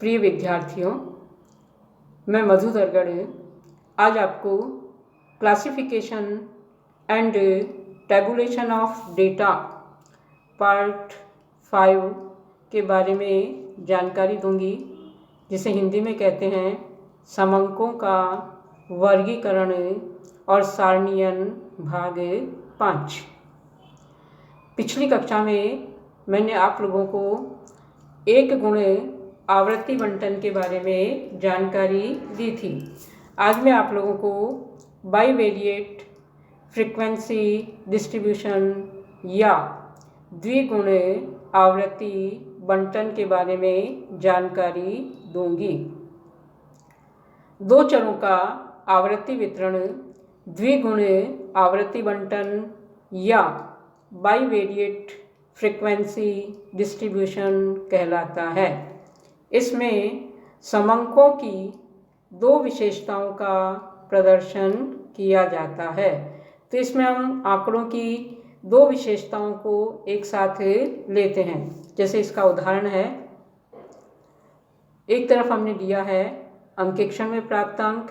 प्रिय विद्यार्थियों, मैं मधु दरगढ़ आज आपको classification and tabulation of data part 5 के बारे में जानकारी दूंगी, जिसे हिंदी में कहते हैं समंकों का वर्गीकरण और सारणीयन भाग 5। पिछली कक्षा में मैंने आप लोगों को एक गुण आवृत्ति बंटन के बारे में जानकारी दी थी। आज मैं आप लोगों को बाईवेरिएट फ्रीक्वेंसी डिस्ट्रीब्यूशन या द्विगुण आवृत्ति बंटन के बारे में जानकारी दूंगी। दो चरों का आवृत्ति वितरण द्विगुण आवृत्ति बंटन या बाईवेरिएट फ्रीक्वेंसी डिस्ट्रीब्यूशन कहलाता है। इसमें समंकों की दो विशेषताओं का प्रदर्शन किया जाता है। तो इसमें हम आंकड़ों की दो विशेषताओं को एक साथ लेते हैं। जैसे इसका उदाहरण है, एक तरफ हमने लिया है अंकेक्षण में प्राप्तांक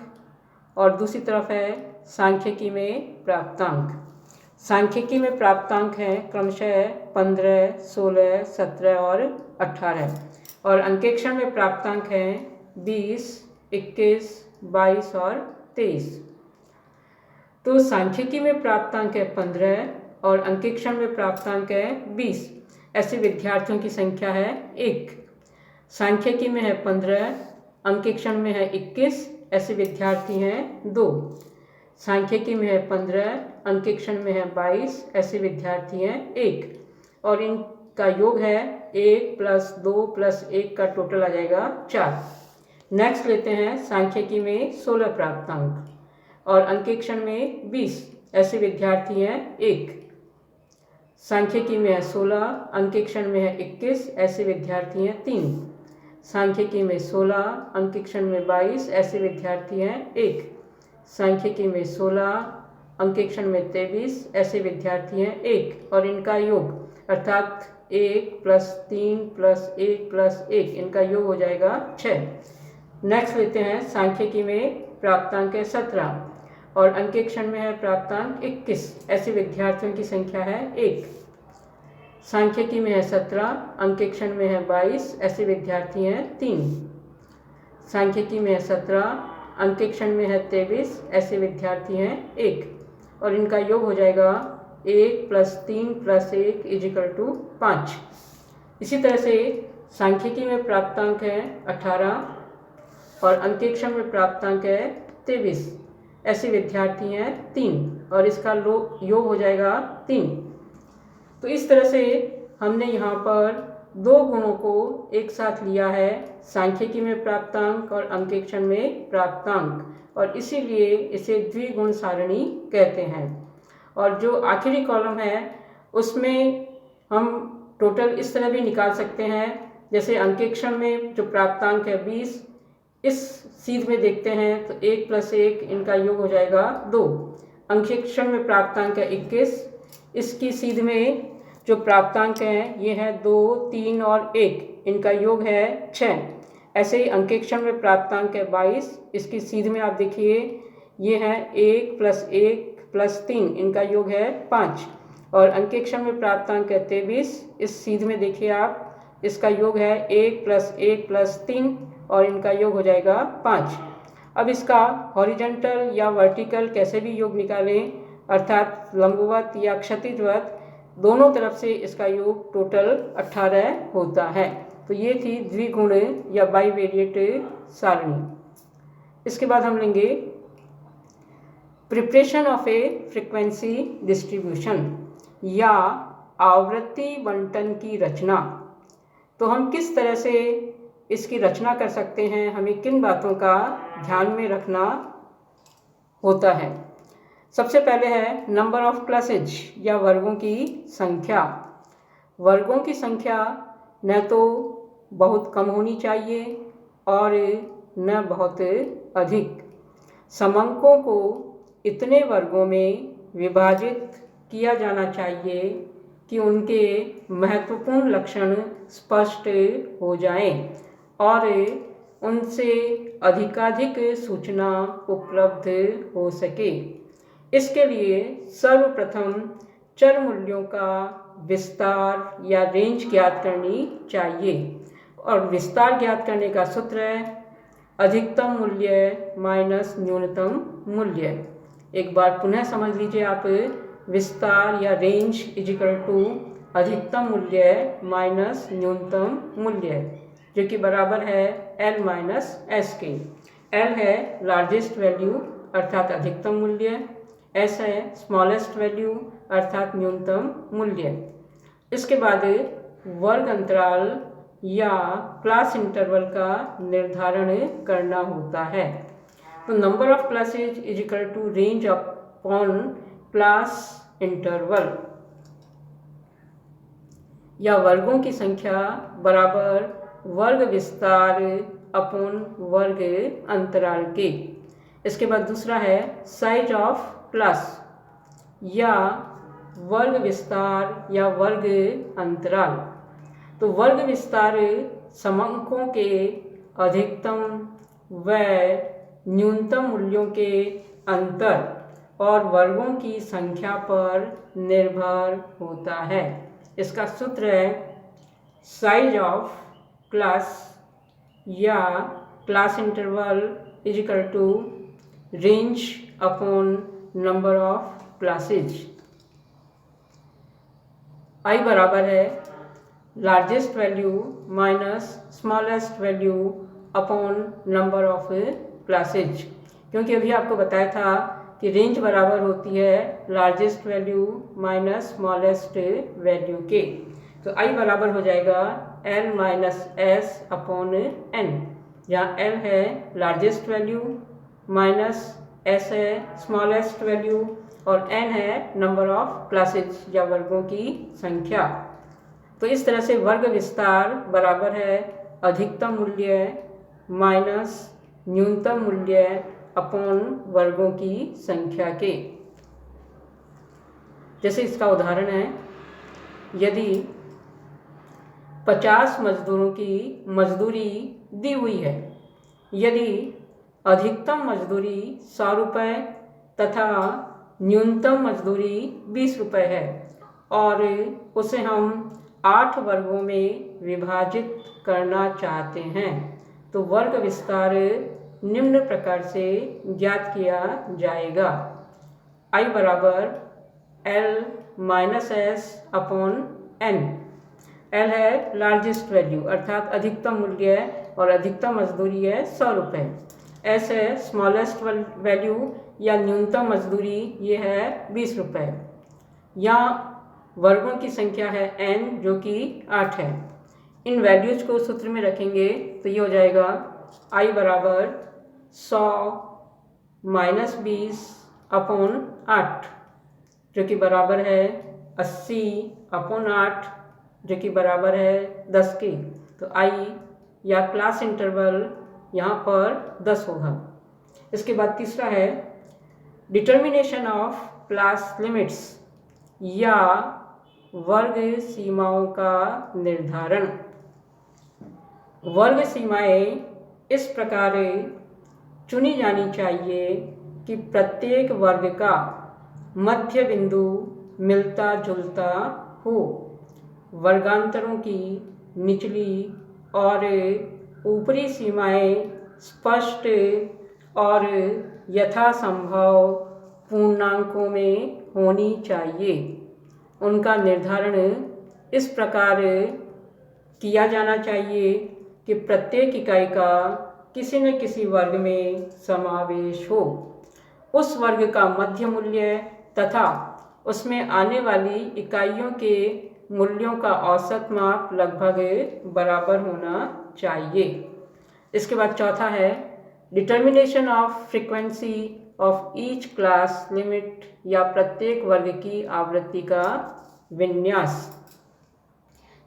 और दूसरी तरफ है सांख्यिकी में प्राप्तांक। सांख्यिकी में प्राप्तांक है क्रमशः 15, 16, 17 और 18 और अंकेक्षण में प्राप्तांक हैं 20, 21, 22 और 23। तो सांख्यिकी में प्राप्तांक है 15 और अंकेक्षण में प्राप्तांक है 20। ऐसे विद्यार्थियों की संख्या है 1। सांख्यिकी में है 15, अंकेक्षण में है 21, ऐसे विद्यार्थी हैं 2। सांख्यिकी में है 15, अंकेक्षण में है 22, ऐसे विद्यार्थी हैं 1 और इनका योग है 1 + 2 + 1 का टोटल आ जाएगा 4। नेक्स्ट लेते हैं सांख्यिकी में 16 प्राप्तांक और अंकेक्षण में 20, ऐसे विद्यार्थी हैं 1। सांख्यिकी में है 16, अंकेक्षण में है 21, ऐसे विद्यार्थी हैं 3। सांख्यिकी में 16, अंकेक्षण में 22, ऐसे विद्यार्थी हैं 1। सांख्यिकी में 16, अंकेक्षण में 23, ऐसे विद्यार्थी हैं 1 और इनका योग अर्थात 1 + 3 + 1 + 1 इनका योग हो जाएगा 6। नेक्स्ट लेते हैं सांख्यिकी में प्राप्तांक है 17 और अंकेक्षण में है प्राप्तांक 21, ऐसे विद्यार्थियों की संख्या है 1। सांख्यिकी में है 17, अंकेक्षण में है 22, ऐसे विद्यार्थी हैं 3। सांख्यिकी में है 17, अंकेक्षण में है 23, ऐसे विद्यार्थी हैं 1 और इनका योग हो जाएगा 1 + 3 + 1 = 5। इसी तरह से सांख्यिकी में प्राप्तांक है 18 और अंकेक्षण में प्राप्तांक है 23, ऐसे विद्यार्थी हैं 3 और इसका योग हो जाएगा 3। तो इस तरह से हमने यहाँ पर दो गुणों को एक साथ लिया है, सांख्यिकी में प्राप्तांक और अंकेक्षण में प्राप्तांक, और इसीलिए इसे द्विगुण सारणी कहते हैं। और जो आखिरी कॉलम है उसमें हम टोटल इस तरह भी निकाल सकते हैं, जैसे अंकेक्षण में जो प्राप्तांक है 20, इस सीध में देखते हैं तो 1 + 1 इनका योग हो जाएगा 2। अंकेक्षण में प्राप्तांक है 21, इसकी सीध में जो प्राप्तांक हैं ये हैं 2, 3 और 1, इनका योग है 6। ऐसे ही अंकेक्षण में प्राप्तांक है 22, इसकी सीध में आप देखिए ये है 1 + 1 + 3, इनका योग है 5 और अंकेक्षण में प्राप्तांक है 23, इस सीध में देखिए आप इसका योग है 1 + 1 + 3 और इनका योग हो जाएगा 5। अब इसका हॉरिजॉन्टल या वर्टिकल कैसे भी योग निकालें, अर्थात लंबवत या क्षैतिजवत, दोनों तरफ से इसका योग टोटल 18 होता है। तो ये थी द्विगुण या बाईवेरिएट सारणी। इसके बाद हम लेंगे preparation of A frequency distribution या आवृत्ति बंटन की रचना। तो हम किस तरह से इसकी रचना कर सकते हैं, हमें किन बातों का ध्यान में रखना होता है। सबसे पहले है नंबर ऑफ क्लासेज या वर्गों की संख्या। वर्गों की संख्या न तो बहुत कम होनी चाहिए और न बहुत अधिक। समंकों को इतने वर्गों में विभाजित किया जाना चाहिए कि उनके महत्वपूर्ण लक्षण स्पष्ट हो जाएं। और उनसे अधिकाधिक सूचना उपलब्ध हो सके। इसके लिए सर्वप्रथम चर मूल्यों का विस्तार या रेंज ज्ञात करनी चाहिए, और विस्तार ज्ञात करने का सूत्र है अधिकतम मूल्य माइनस न्यूनतम मूल्य। एक बार पुनः समझ लीजिए आप, विस्तार या रेंज इजिकल टू अधिकतम मूल्य माइनस न्यूनतम मूल्य, जो कि बराबर है L माइनस S के। L है लार्जेस्ट वैल्यू अर्थात अधिकतम मूल्य, S है स्मॉलेस्ट वैल्यू अर्थात न्यूनतम मूल्य। इसके बाद वर्ग अंतराल या क्लास इंटरवल का निर्धारण करना होता है। तो number of classes is equal to range upon class interval, या वर्गों की संख्या बराबर वर्ग विस्तार अपॉन वर्ग अंतराल के। इसके बाद दूसरा है साइज ऑफ क्लास, या वर्ग विस्तार या वर्ग अंतराल। तो वर्ग विस्तार समंकों के अधिकतम व न्यूनतम मूल्यों के अंतर और वर्गों की संख्या पर निर्भर होता है। इसका सूत्र है साइज ऑफ क्लास या class interval is equal to range upon number of classes. I बराबर है largest value minus smallest value upon number of classes, क्योंकि अभी आपको बताया था कि रेंज बराबर होती है largest value minus smallest value के। तो आई बराबर हो जाएगा L minus S upon N, जहाँ L है लार्जेस्ट वैल्यू, माइनस S है स्मॉलेस्ट वैल्यू, और n है नंबर ऑफ क्लासेज या वर्गों की संख्या। तो इस तरह से वर्ग विस्तार बराबर है अधिकतम मूल्य माइनस न्यूनतम मूल्य अपॉन वर्गों की संख्या के। जैसे इसका उदाहरण है, यदि 50 मजदूरों की मजदूरी दी हुई है, यदि अधिकतम मजदूरी 100 रुपये तथा न्यूनतम मजदूरी 20 रुपये है, और उसे हम 8 वर्गों में विभाजित करना चाहते हैं, तो वर्ग विस्तार निम्न प्रकार से ज्ञात किया जाएगा। I बराबर L minus S upon N. L है लार्जेस्ट वैल्यू अर्थात अधिकतम मूल्य और अधिकतम मजदूरी है 100 रुपये। S है स्मॉलेस्ट वैल्यू या न्यूनतम मजदूरी, ये है 20 रुपये। यहाँ वर्गों की संख्या है n जो कि 8 है। इन वैल्यूज को सूत्र में रखेंगे तो ये हो जाएगा I बराबर 100 माइनस 20 अपॉन 8, जो कि बराबर है 80 अपॉन 8, जो कि बराबर है 10 के। तो I या क्लास इंटरवल यहाँ पर 10 होगा। इसके बाद तीसरा है डिटर्मिनेशन ऑफ क्लास लिमिट्स या वर्ग सीमाओं का निर्धारण। वर्ग सीमाएं इस प्रकार चुनी जानी चाहिए कि प्रत्येक वर्ग का मध्य बिंदु मिलता जुलता हो। वर्गांतरों की निचली और ऊपरी सीमाएं स्पष्ट और यथासंभव पूर्णांकों में होनी चाहिए। उनका निर्धारण इस प्रकार किया जाना चाहिए कि प्रत्येक इकाई का किसी न किसी वर्ग में समावेश हो। उस वर्ग का मध्य मूल्य तथा उसमें आने वाली इकाइयों के मूल्यों का औसत माप लगभग बराबर होना चाहिए। इसके बाद चौथा है determination of frequency of each class limit या प्रत्येक वर्ग की आवृत्ति का विन्यास।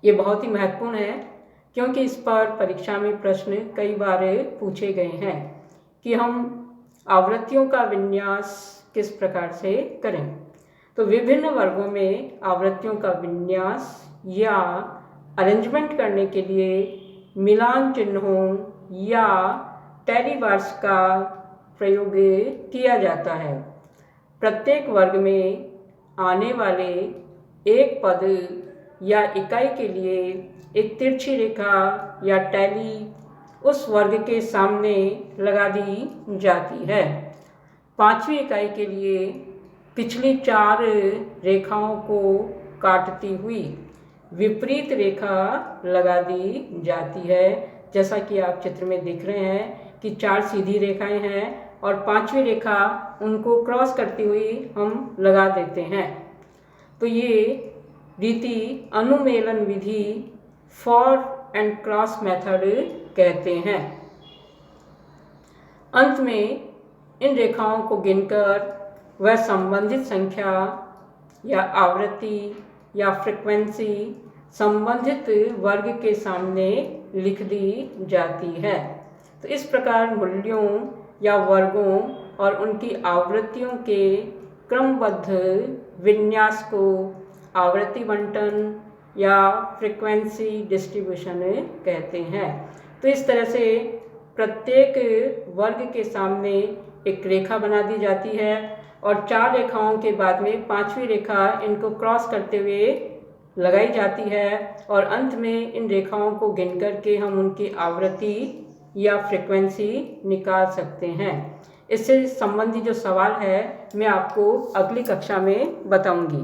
ये बहुत ही महत्वपूर्ण है क्योंकि इस पर परीक्षा में प्रश्न कई बार पूछे गए हैं कि हम आवृत्तियों का विन्यास किस प्रकार से करें। तो विभिन्न वर्गों में आवृत्तियों का विन्यास या अरेंजमेंट करने के लिए मिलान चिन्हों या टेलीबार्स का प्रयोग किया जाता है। प्रत्येक वर्ग में आने वाले एक पद या इकाई के लिए एक तिरछी रेखा या टैली उस वर्ग के सामने लगा दी जाती है। पांचवी इकाई के लिए पिछली 4 रेखाओं को काटती हुई विपरीत रेखा लगा दी जाती है। जैसा कि आप चित्र में देख रहे हैं कि 4 सीधी रेखाएं हैं और पांचवी रेखा उनको क्रॉस करती हुई हम लगा देते हैं। तो ये रीति अनुमेलन विधि फॉर एंड क्रॉस मेथड कहते हैं। अंत में इन रेखाओं को गिनकर वह संबंधित संख्या या आवृत्ति या फ्रीक्वेंसी संबंधित वर्ग के सामने लिख दी जाती है। तो इस प्रकार मूल्यों या वर्गों और उनकी आवृत्तियों के क्रमबद्ध विन्यास को आवृत्ति बंटन या फ्रीक्वेंसी डिस्ट्रीब्यूशन कहते हैं। तो इस तरह से प्रत्येक वर्ग के सामने एक रेखा बना दी जाती है और 4 रेखाओं के बाद में 5वीं रेखा इनको क्रॉस करते हुए लगाई जाती है और अंत में इन रेखाओं को गिन करके हम उनकी आवृत्ति या फ्रीक्वेंसी निकाल सकते हैं। इससे संबंधित जो सवाल है मैं आपको अगली कक्षा में बताऊंगी।